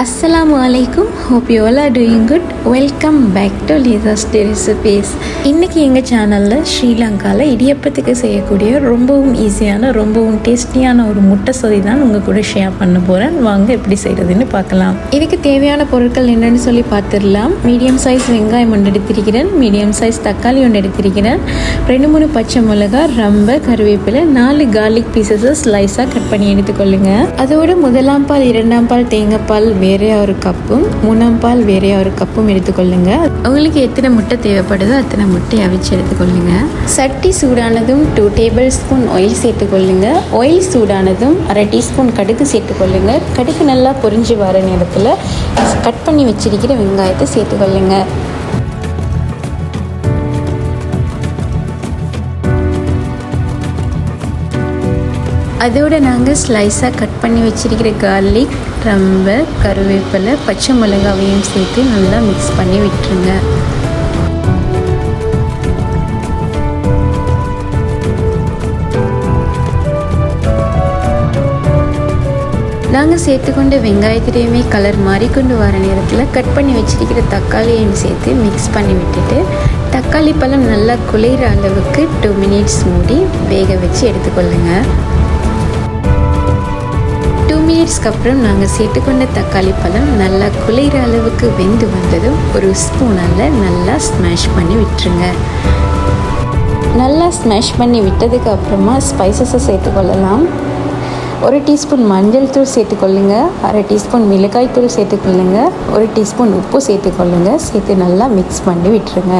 Assalamualaikum. Hope you all are doing good. Welcome back to Liza's Recipes. இன்றைக்கி எங்கள் சேனலில் ஸ்ரீலங்காவில் இடியப்பத்துக்கு செய்யக்கூடிய ரொம்பவும் ஈஸியான ரொம்பவும் டேஸ்டியான ஒரு முட்டை சொதி தான் உங்கள் கூட ஷேர் பண்ண போகிறேன். வாங்க எப்படி செய்கிறதுன்னு பார்க்கலாம். இதுக்கு தேவையான பொருட்கள் என்னென்னு சொல்லி பார்த்துடலாம். மீடியம் சைஸ் வெங்காயம் ஒன்று எடுத்திருக்கிறேன், மீடியம் சைஸ் தக்காளி ஒன்று எடுத்திருக்கிறேன், 2-3 பச்சை மிளகாய், ரம்பை, கருவேப்பிலை, 4 கார்லிக் பீசஸை ஸ்லைஸாக கட் பண்ணி எடுத்துக்கொள்ளுங்க. அதோடு 1ஆம் பால் 2ஆம் பால் தேங்காய் பால் வேறே ஒரு கப்பும் 3ஆம் பால் வேறே ஒரு கப்பும் எடுத்துக்கொள்ளுங்க. உங்களுக்கு எத்தனை முட்டை தேவைப்படுதோ அத்தனை முட்டை அவிச்சு எடுத்துக்கொள்ளுங்க. சட்டி சூடானதும் 2 டேபிள் ஸ்பூன் ஆயில் சேர்த்துக்கொள்ளுங்க. ஆயில் சூடானதும் 1/2 டீஸ்பூன் கடுகு சேர்த்துக்கொள்ளுங்க. கடுகு நல்லா பொரிஞ்சு வர நேரத்தில் கட் பண்ணி வச்சிருக்கிற வெங்காயத்தை சேர்த்துக்கொள்ளுங்க. அதோடு நாங்கள் ஸ்லைஸாக கட் பண்ணி வச்சிருக்கிற கார்லிக், ரம்பை, கருவேப்பிலை, பச்சை மிளகாவையும் சேர்த்து நல்லா மிக்ஸ் பண்ணி விட்டுருங்க. நாங்கள் சேர்த்துக்கொண்ட வெங்காயத்திலையுமே கலர் மாறிக்கொண்டு வர நேரத்தில் கட் பண்ணி வச்சிருக்கிற தக்காளியையும் சேர்த்து மிக்ஸ் பண்ணி விட்டுட்டு தக்காளி பழம் நல்லா குளிர அளவுக்கு 2 மினிட்ஸ் மூடி வேக வச்சு எடுத்துக்கொள்ளுங்க. 2 மினிட்ஸ்க்கு அப்புறம் நாங்கள் சேர்த்துக்கொண்ட தக்காளி பழம் நல்லா குளிர அளவுக்கு வெந்து வந்ததும் ஒரு ஸ்பூனால் நல்லா ஸ்மாஷ் பண்ணி விட்டுருங்க. நல்லா ஸ்மாஷ் பண்ணி விட்டதுக்கு அப்புறமா ஸ்பைசஸை சேர்த்துக்கொள்ளலாம். 1 டீஸ்பூன் மஞ்சள் தூள் சேர்த்துக்கொள்ளுங்க, 1/2 டீஸ்பூன் மிளகாய் தூள் சேர்த்துக்கொள்ளுங்க, 1 டீஸ்பூன் உப்பு சேர்த்துக்கொள்ளுங்க. சேர்த்து நல்லா மிக்ஸ் பண்ணி விட்டுருங்க.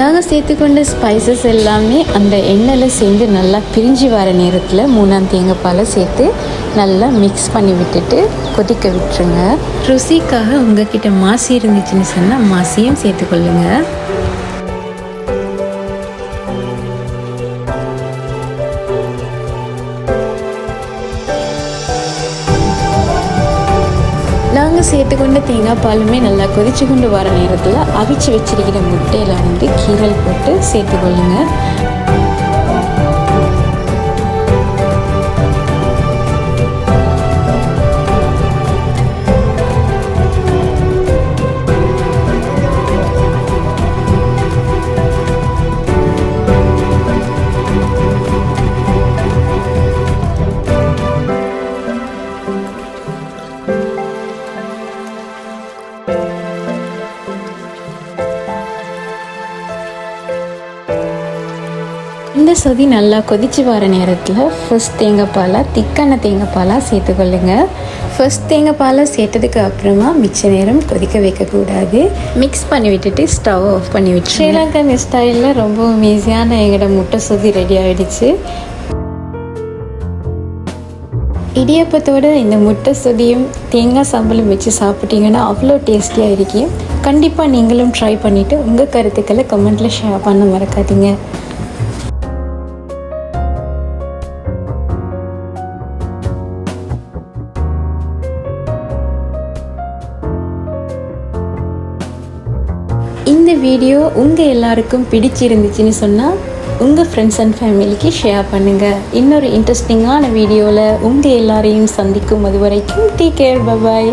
நாங்கள் சேர்த்துக்கொண்ட ஸ்பைசஸ் எல்லாமே அந்த எண்ணெயில் சேர்ந்து நல்லா பிரிஞ்சு வர நேரத்தில் 3ஆம் தேங்காய் பாலை சேர்த்து நல்லா மிக்ஸ் பண்ணி விட்டுட்டு கொதிக்க விட்டுருங்க. ருசிக்காக உங்ககிட்ட மாசி இருந்துச்சுன்னு சொன்னால் மாசியும் சேர்த்துக்கொள்ளுங்க. நாங்கள் சேர்த்துக்கொண்ட தேங்காய் பாலுமே நல்லா கொதிச்சு கொண்டு வர நேரத்தில் அவிச்சு வச்சிருக்கிற முட்டையில் கீரல் போட்டு சேர்த்துக்கொள்ளுங்க. இந்த சொதி நல்லா கொதிச்சு வர நேரத்தில் ஃபர்ஸ்ட் தேங்காய் பாலாக திக்கான தேங்காய் பாலாக சேர்த்துக்கொள்ளுங்க. ஃபர்ஸ்ட் தேங்காய் பாலை சேர்த்ததுக்கு அப்புறமா மிச்ச நேரம் கொதிக்க வைக்கக்கூடாது. மிக்ஸ் பண்ணி விட்டுட்டு ஸ்டவ் ஆஃப் பண்ணி விட்டு ஸ்ரீலங்கன் ஸ்டைலில் ரொம்ப ஈஸியான எங்களோட முட்டை சொதி ரெடி ஆகிடுச்சு. இடியப்பத்தோடு இந்த முட்டை சொதியும் தேங்காய் சம்பளம் வச்சு சாப்பிட்டீங்கன்னா அவ்வளோ டேஸ்டியாக இருக்கும். கண்டிப்பாக நீங்களும் ட்ரை பண்ணிவிட்டு உங்கள் கருத்துக்களை கமெண்ட்டில் ஷேர் பண்ண மறக்காதீங்க. இந்த வீடியோ உங்கள் எல்லாருக்கும் பிடிச்சிருந்துச்சுன்னு சொன்னால் உங்கள் ஃப்ரெண்ட்ஸ் அண்ட் ஃபேமிலிக்கு ஷேர் பண்ணுங்கள். இன்னொரு இன்ட்ரெஸ்டிங்கான வீடியோவில் உங்கள் எல்லாரையும் சந்திக்கும் அது வரைக்கும் டேக் கேர், பை பாய்.